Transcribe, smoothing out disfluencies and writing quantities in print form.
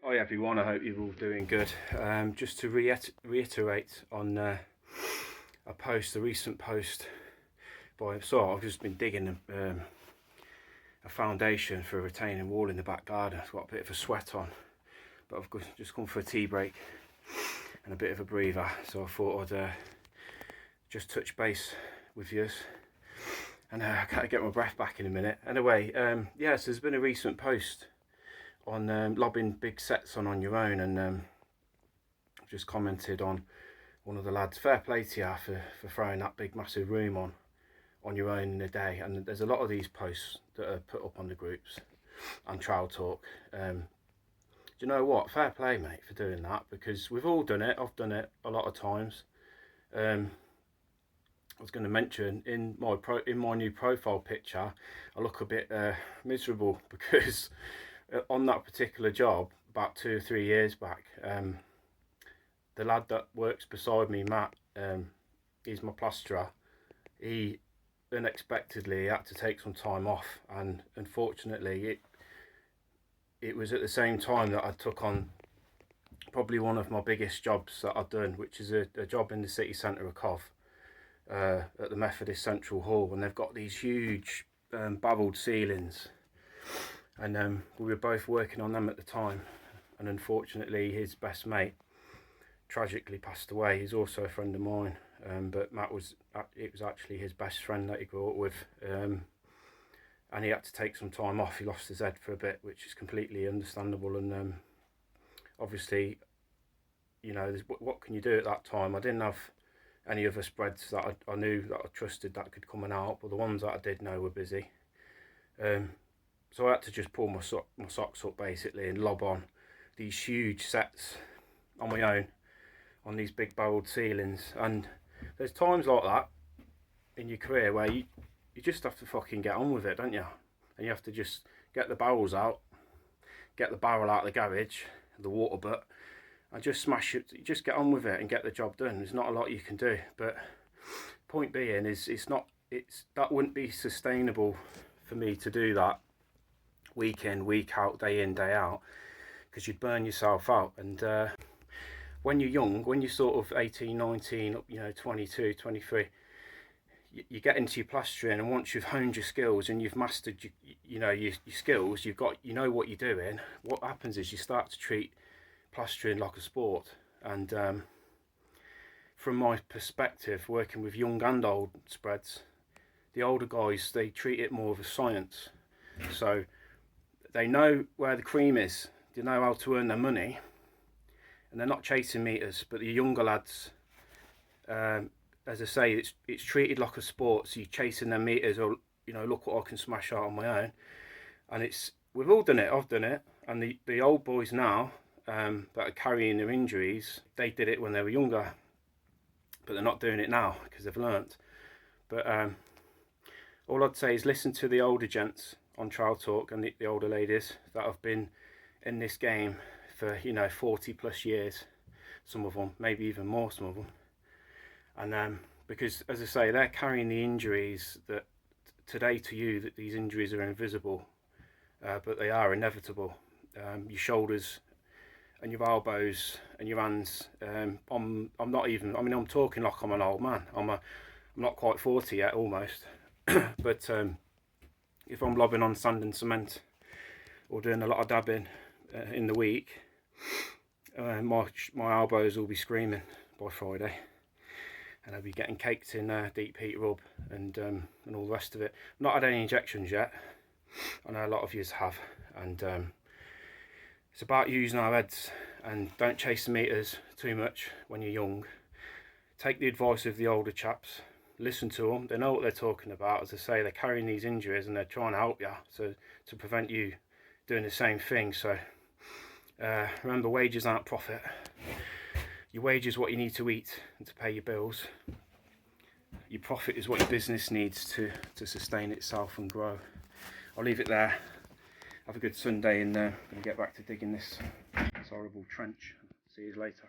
Hi everyone, I hope you're all doing good. Just to reiterate on a recent post by I've just been digging a foundation for a retaining wall in the back garden. I've got a bit of a sweat on, but I've just gone for a tea break and a bit of a breather, so I thought I'd just touch base with you. And I can't get my breath back in a minute. Anyway, yeah, so there's been a recent post on lobbing big sets on your own, and I've just commented on one of the lads, fair play to you for throwing that big massive room on your own in a day. And there's a lot of these posts that are put up on the groups and Trowel Talk. Do you know what, fair play mate for doing that, because we've all done it. I've done it a lot of times. I was going to mention in my new profile picture I look a bit miserable because on that particular job about 2 or 3 years back, the lad that works beside me, Matt, he's my plasterer. He unexpectedly had to take some time off, and unfortunately it was at the same time that I took on probably one of my biggest jobs that I've done, which is a job in the city centre of Cov, at the Methodist Central Hall, and they've got these huge barrelled ceilings, and we were both working on them at the time, and unfortunately his best mate tragically passed away. He's also a friend of mine, but Matt it was actually his best friend that he grew up with, and he had to take some time off. He lost his head for a bit, which is completely understandable, and obviously, you know, what can you do at that time? I didn't have any other spreads that I knew that I trusted that could come and out, but the ones that I did know were busy. So I had to just pull my socks up basically and lob on these huge sets on my own on these big barrelled ceilings. And there's times like that in your career where you just have to fucking get on with it, don't you? And you have to just get the barrels out, get the barrel out of the garage, the water butt, and just smash it. Just get on with it and get the job done. There's not a lot you can do, but point being is that wouldn't be sustainable for me to do that week in, week out, day in, day out, because you'd burn yourself out. And when you're young, when you're sort of 18, 19, 22, 23, you get into your plastering, and once you've honed your skills and you've mastered your skills, you know what you're doing. What happens is you start to treat plastering like a sport. And from my perspective, working with young and old spreads, the older guys, they treat it more of a science. So they know where the cream is, they know how to earn their money, and they're not chasing meters. But the younger lads, as I say, it's treated like a sport. So you're chasing their meters, or look what I can smash out on my own. And we've all done it. I've done it. And the old boys now that are carrying their injuries, they did it when they were younger, but they're not doing it now because they've learnt. But all I'd say is listen to the older gents on Trowel Talk and the older ladies that have been in this game for 40 plus years, some of them, maybe even more, some of them. And because, as I say, they're carrying the injuries that today to you, that these injuries are invisible, but they are inevitable. Your shoulders and your elbows and your hands. I'm not even, I'm talking like I'm an old man. I'm not quite 40 yet, almost. But if I'm lobbing on sand and cement or doing a lot of dabbing in the week, my elbows will be screaming by Friday, and I'll be getting caked in deep heat rub and all the rest of it. Not had any injections yet. I know a lot of yous have, and it's about using our heads, and don't chase the meters too much when you're young. Take the advice of the older chaps, listen to them, they know what they're talking about. As I say, they're carrying these injuries and they're trying to help you to prevent you doing the same thing. So remember, wages aren't profit. Your wage is what you need to eat and to pay your bills. Your profit is what your business needs to sustain itself and grow. I'll leave it there. Have a good Sunday, and I'm going to get back to digging this horrible trench. See you later.